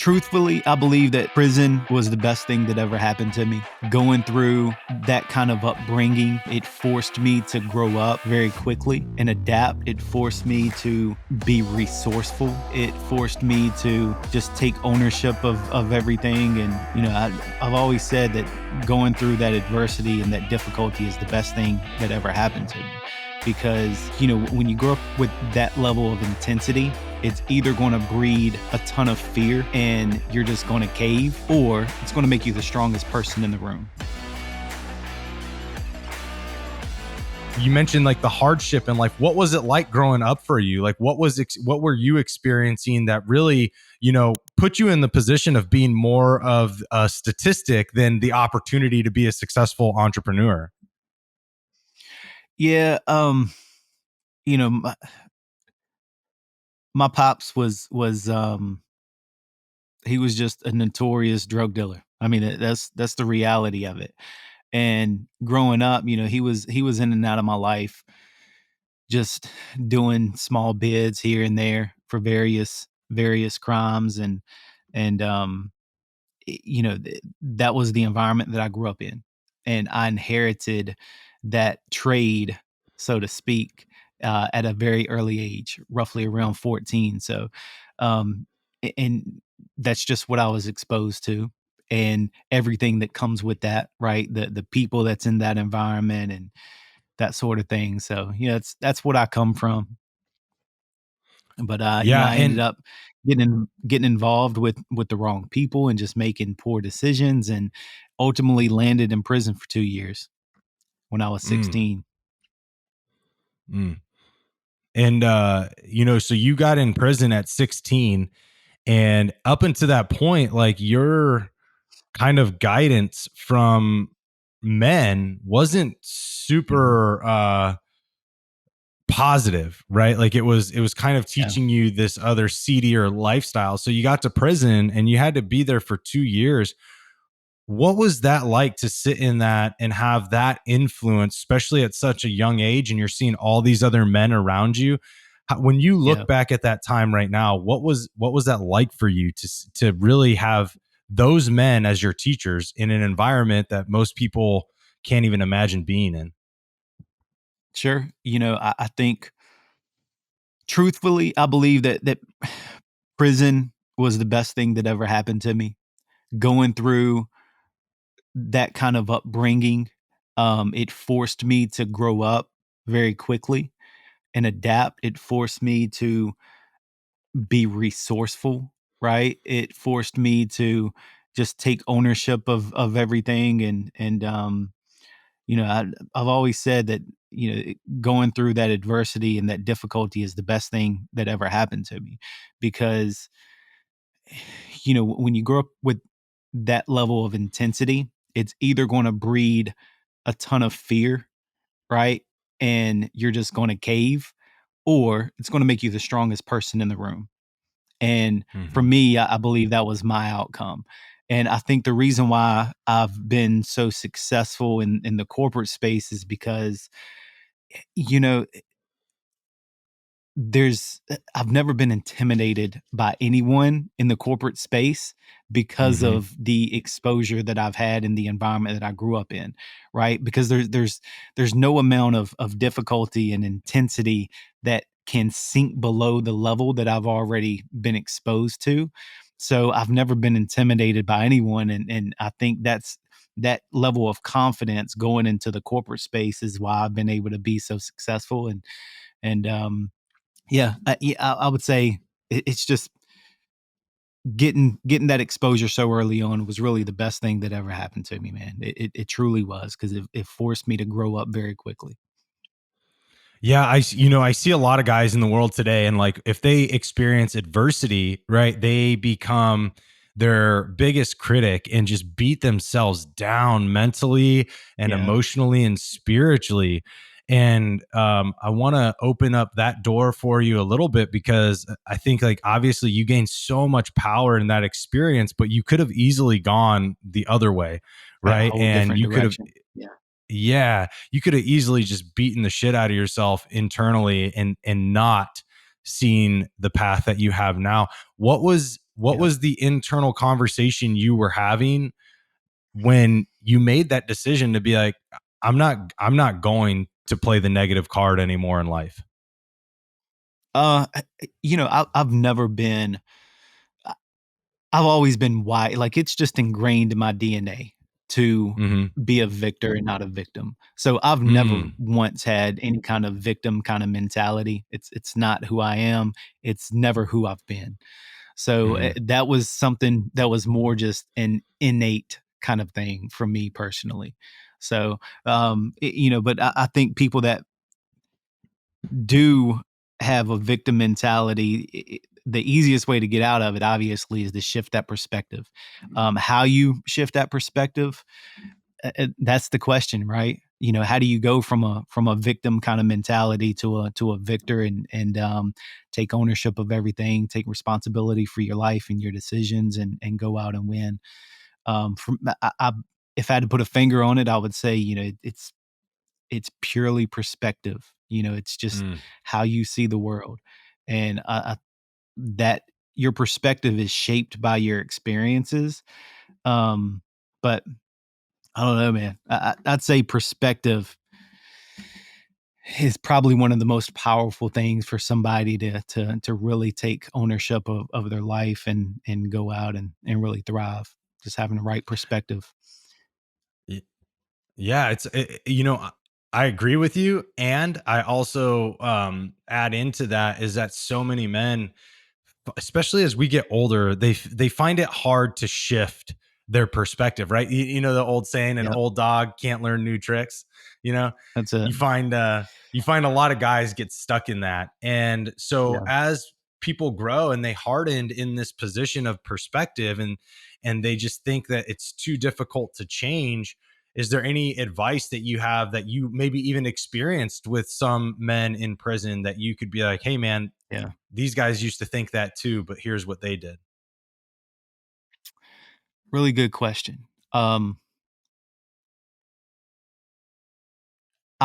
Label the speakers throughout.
Speaker 1: Truthfully, I believe that prison was the best thing that ever happened to me. Going through that kind of upbringing, it forced me to grow up very quickly and adapt. It forced me to be resourceful. It forced me to just take ownership of everything. And, I've always said that going through that adversity and that difficulty is the best thing that ever happened to me. Because, when you grow up with that level of intensity, it's either going to breed a ton of fear and you're just going to cave, or it's going to make you the strongest person in the room.
Speaker 2: You mentioned like the hardship and like, what was it like growing up for you? Like what were you experiencing that really, put you in the position of being more of a statistic than the opportunity to be a successful entrepreneur?
Speaker 1: Yeah. My pops was he was just a notorious drug dealer. I mean, that's the reality of it. And growing up, he was in and out of my life, just doing small bids here and there for various crimes. That was the environment that I grew up in, and I inherited that trade, so to speak, at a very early age, roughly around 14. So, and that's just what I was exposed to, and everything that comes with that, right? The people that's in that environment and that sort of thing. So, that's what I come from. But
Speaker 2: Yeah.
Speaker 1: I ended
Speaker 2: And
Speaker 1: up getting involved with the wrong people and just making poor decisions, and ultimately landed in prison for 2 years when I was
Speaker 2: mm,
Speaker 1: 16.
Speaker 2: mm. And so you got in prison at 16, and up until that point, like your kind of guidance from men wasn't
Speaker 1: Mhm.
Speaker 2: super positive, right? Like it was kind of
Speaker 1: Yeah.
Speaker 2: teaching you this other seedier lifestyle. So you got to prison and you had to be there for 2 years. What was that like to sit in that and have that influence, especially at such a young age, and you're seeing all these other men around you? When you
Speaker 1: Yeah.
Speaker 2: look back at that time right now, what was that like for you to really have those men as your teachers in an environment that most people can't even imagine being in?
Speaker 1: Sure. I think truthfully, I believe that prison was the best thing that ever happened to me. Going through that kind of upbringing, it forced me to grow up very quickly and adapt. It forced me to be resourceful, right? It forced me to just take ownership of everything. I've always said that, going through that adversity and that difficulty is the best thing that ever happened to me. Because, when you grow up with that level of intensity, it's either going to breed a ton of fear, right? And you're just going to cave, or it's going to make you the strongest person in the room. And for
Speaker 2: Mhm.
Speaker 1: me, I believe that was my outcome. And I think the reason why I've been so successful in the corporate space is because, you know, I've never been intimidated by anyone in the corporate space because
Speaker 2: Mhm.
Speaker 1: of the exposure that I've had in the environment that I grew up in, right? Because there's no amount of difficulty and intensity that can sink below the level that I've already been exposed to. So I've never been intimidated by anyone, and I think that level of confidence going into the corporate space is why I've been able to be so successful. And I would say it's just getting that exposure so early on was really the best thing that ever happened to me, man. It truly was, because it forced me to grow up very quickly.
Speaker 2: Yeah, I see a lot of guys in the world today, and like if they experience adversity, right, they become their biggest critic and just beat themselves down mentally and
Speaker 1: Yeah.
Speaker 2: emotionally and spiritually. And I want to open up that door for you a little bit, because I think like obviously you gained so much power in that experience, but you could have easily gone the other way,
Speaker 1: A
Speaker 2: right?
Speaker 1: whole
Speaker 2: And
Speaker 1: different
Speaker 2: you could have,
Speaker 1: direction. Yeah.
Speaker 2: yeah, you could have easily just beaten the shit out of yourself internally and not seen the path that you have now. What was what
Speaker 1: Yeah.
Speaker 2: was the internal conversation you were having when you made that decision to be like, I'm not going to play the negative card anymore in life?
Speaker 1: Uh, I've never been. I've always been white. Like it's just ingrained in my DNA to
Speaker 2: Mm-hmm.
Speaker 1: be a victor and not a victim. So I've never
Speaker 2: Mm,
Speaker 1: once had any kind of victim kind of mentality. It's not who I am. It's never who I've been. So
Speaker 2: mm-hmm.
Speaker 1: that was something that was more just an innate kind of thing for me personally. So but I think people that do have a victim mentality, the easiest way to get out of it, obviously, is to shift that perspective. How you shift that perspective, that's the question, right? How do you go from a victim kind of mentality to a victor and take ownership of everything, take responsibility for your life and your decisions, and go out and win? From if I had to put a finger on it, I would say it's purely perspective. It's just
Speaker 2: Mm.
Speaker 1: how you see the world, and that your perspective is shaped by your experiences. But I don't know, man. I'd say perspective is probably one of the most powerful things for somebody to really take ownership of their life and go out and really thrive. Just having the right perspective.
Speaker 2: Yeah, I agree with you, and I also add into that is that so many men, especially as we get older, they find it hard to shift their perspective, right? You know the old saying, an
Speaker 1: Yep,
Speaker 2: old dog can't learn new tricks. You know,
Speaker 1: that's it.
Speaker 2: you find a lot of guys get stuck in that. And so
Speaker 1: Yeah,
Speaker 2: as people grow and they hardened in this position of perspective, and they just think that it's too difficult to change, is there any advice that you have that you maybe even experienced with some men in prison that you could be like, hey man,
Speaker 1: yeah.
Speaker 2: these guys used to think that too, but here's what they did?
Speaker 1: Really good question. I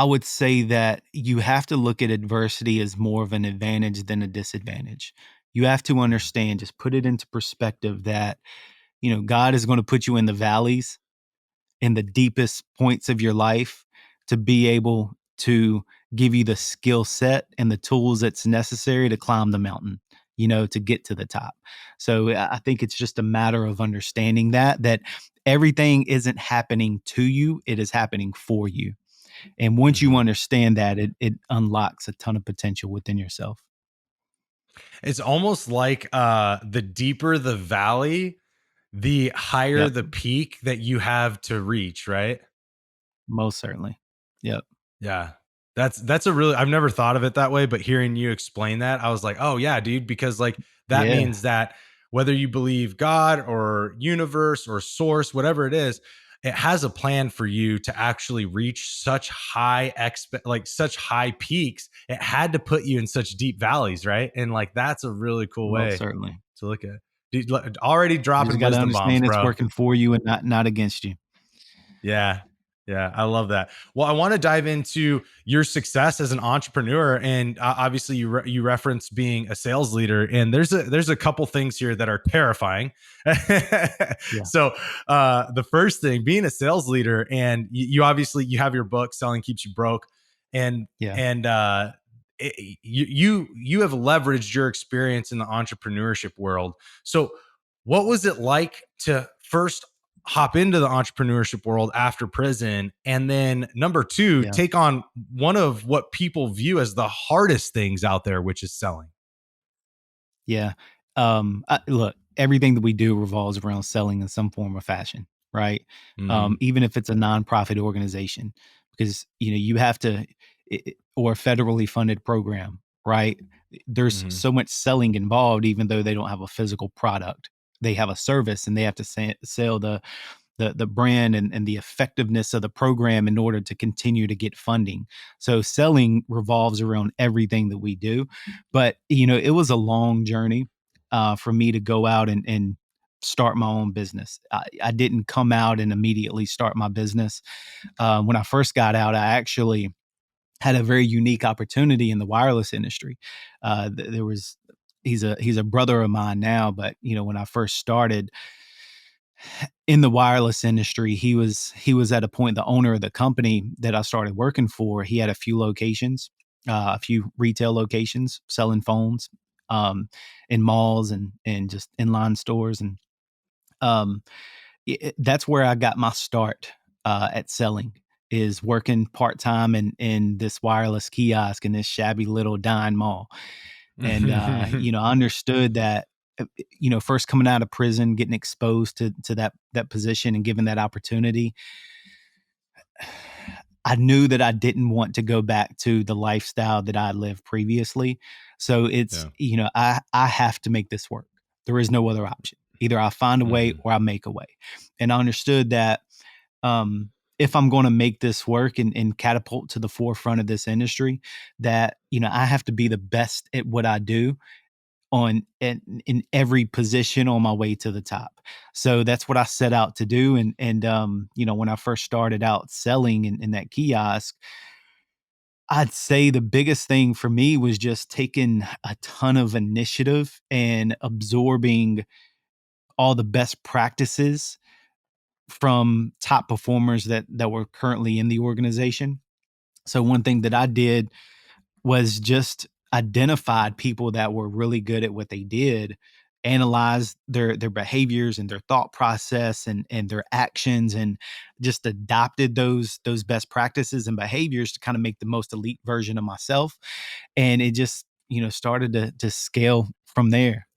Speaker 1: would say that you have to look at adversity as more of an advantage than a disadvantage. You have to understand, just put it into perspective that, God is going to put you in the valleys, in the deepest points of your life to be able to give you the skill set and the tools that's necessary to climb the mountain, to get to the top. So I think it's just a matter of understanding that everything isn't happening to you, it is happening for you. And once you
Speaker 2: Mhm.
Speaker 1: understand that, it unlocks a ton of potential within yourself.
Speaker 2: It's almost like the deeper the valley, the higher
Speaker 1: Yep,
Speaker 2: the peak that you have to reach, right?
Speaker 1: most certainly. Yep.
Speaker 2: Yeah. That's a really, I've never thought of it that way, but hearing you explain that, I was like, "Oh yeah, dude," because like that
Speaker 1: Yeah,
Speaker 2: means that whether you believe God or universe or source, whatever it is, it has a plan for you to actually reach such such high peaks. It had to put you in such deep valleys, right? And like that's a really cool
Speaker 1: most
Speaker 2: way
Speaker 1: certainly.
Speaker 2: to look at it. Dude, already
Speaker 1: You just
Speaker 2: dropping
Speaker 1: got to
Speaker 2: wisdom bombs,
Speaker 1: understand it's
Speaker 2: bro.
Speaker 1: working for you and not against you.
Speaker 2: Yeah. Yeah, I love that. Well, I want to dive into your success as an entrepreneur, and obviously, you reference being a sales leader, and there's a couple things here that are terrifying.
Speaker 1: Yeah,
Speaker 2: So, the first thing, being a sales leader, and you obviously you have your book, "Selling Keeps You Broke," and
Speaker 1: yeah,
Speaker 2: and you have leveraged your experience in the entrepreneurship world. So, what was it like to first hop into the entrepreneurship world after prison, and then number two,
Speaker 1: yeah.
Speaker 2: take on one of what people view as the hardest things out there, which is selling?
Speaker 1: Yeah. Look, everything that we do revolves around selling in some form or fashion, right?
Speaker 2: Hmm.
Speaker 1: Even if it's a nonprofit organization, because you have to, or a federally funded program, right? There's
Speaker 2: Hmm.
Speaker 1: so much selling involved, even though they don't have a physical product. They have a service, and they have to sell the brand and the effectiveness of the program in order to continue to get funding. So selling revolves around everything that we do. But it was a long journey for me to go out and start my own business. I didn't come out and immediately start my business. When I first got out, I actually had a very unique opportunity in the wireless industry. There was he's a brother of mine now, but when I first started in the wireless industry, he was at a point, the owner of the company that I started working for, he had a few locations, a few retail locations selling phones, in malls and just inline stores, and um, that's where I got my start at selling. Is working part time in this wireless kiosk in this shabby little dime mall, and I understood that. First coming out of prison, getting exposed to that position and given that opportunity, I knew that I didn't want to go back to the lifestyle that I lived previously. So it's,
Speaker 2: Yeah.
Speaker 1: I have to make this work. There is no other option. Either I find a way
Speaker 2: Mhm.
Speaker 1: or I make a way. And I understood that if I'm going to make this work and catapult to the forefront of this industry, that, I have to be the best at what I do in every position on my way to the top. So that's what I set out to do. And when I first started out selling in that kiosk, I'd say the biggest thing for me was just taking a ton of initiative and absorbing all the best practices from top performers that were currently in the organization. So one thing that I did was just identified people that were really good at what they did, analyzed their behaviors and their thought process and their actions, and just adopted those best practices and behaviors to kind of make the most elite version of myself. And it just, started to scale from there.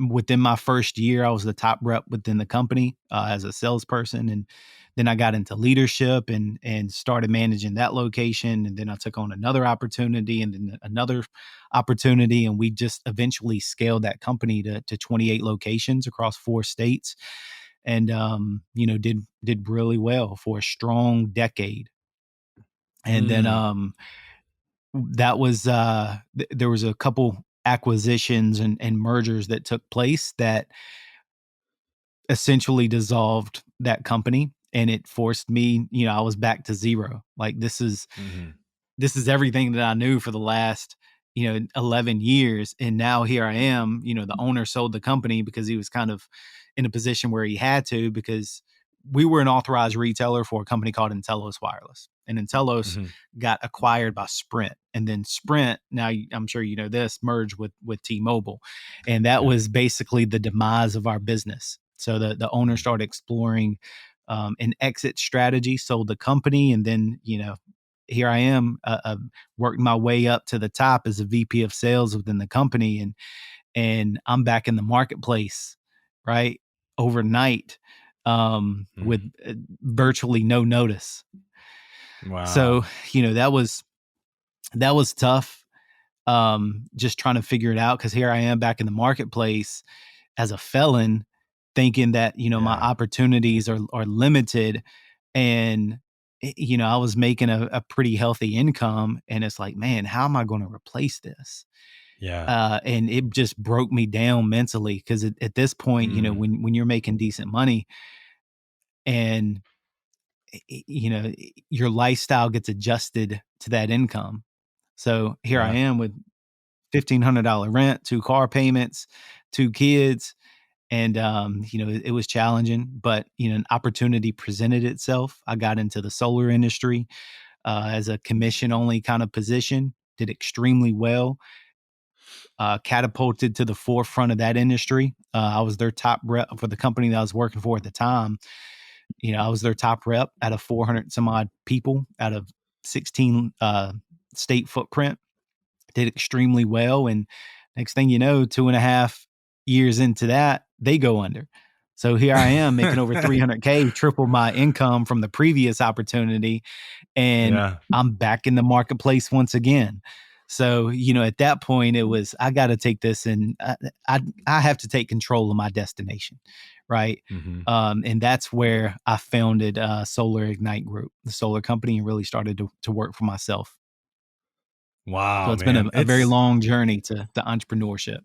Speaker 1: Within my first year, I was the top rep within the company as a salesperson, and then I got into leadership and started managing that location, and then I took on another opportunity, and then another opportunity, and we just eventually scaled that company to 28 locations across 4 states, and did really well for a strong decade. And then
Speaker 2: Mm.
Speaker 1: that was there was a couple acquisitions and mergers that took place that essentially dissolved that company, and it forced me, I was back to zero. Like
Speaker 2: Mhm.
Speaker 1: this is everything that I knew for the last, 11 years. And now here I am, the owner sold the company because he was kind of in a position where he had to, because we were an authorized retailer for a company called Intellos Wireless. And Intellos
Speaker 2: Mhm.
Speaker 1: got acquired by Sprint. And then Sprint, now I'm sure you know this, merged with T-Mobile. And that
Speaker 2: Yeah.
Speaker 1: was basically the demise of our business. So the owner
Speaker 2: Mhm.
Speaker 1: started exploring an exit strategy, sold the company, and then, here I am, working my way up to the top as a VP of sales within the company, and I'm back in the marketplace, right, overnight, with
Speaker 2: Mm.
Speaker 1: virtually no notice. So,
Speaker 2: Wow.
Speaker 1: that was tough. Just trying to figure it out, because here I am back in the marketplace as a felon, thinking that my
Speaker 2: Yeah.
Speaker 1: opportunities are limited, and I was making a pretty healthy income, and it's like, man, how am I going to replace this?
Speaker 2: Yeah.
Speaker 1: And it just broke me down mentally, because at this point,
Speaker 2: Mm.
Speaker 1: when you're making decent money, and your lifestyle gets adjusted to that income. So here I
Speaker 2: Yeah.
Speaker 1: am with $1,500 rent, 2 car payments, 2 kids, and it was challenging, but an opportunity presented itself. I got into the solar industry as a commission only kind of position, did extremely well, catapulted to the forefront of that industry. I was their top rep for the company that I was working for at the time. I was their top rep out of 400 some odd people out of 16 state footprint, did extremely well. And next thing you know, 2.5 years into that, they go under. So here I am making over 300K, triple my income from the previous opportunity, and
Speaker 2: Yeah.
Speaker 1: I'm back in the marketplace once again. So, at that point, it was, I got to take this, and I have to take control of my destination, right?
Speaker 2: Mhm.
Speaker 1: And that's where I founded Solar Ignite Group, the solar company, and really started to work for myself. So
Speaker 2: Wow,
Speaker 1: it's been
Speaker 2: man.
Speaker 1: a very long journey to entrepreneurship.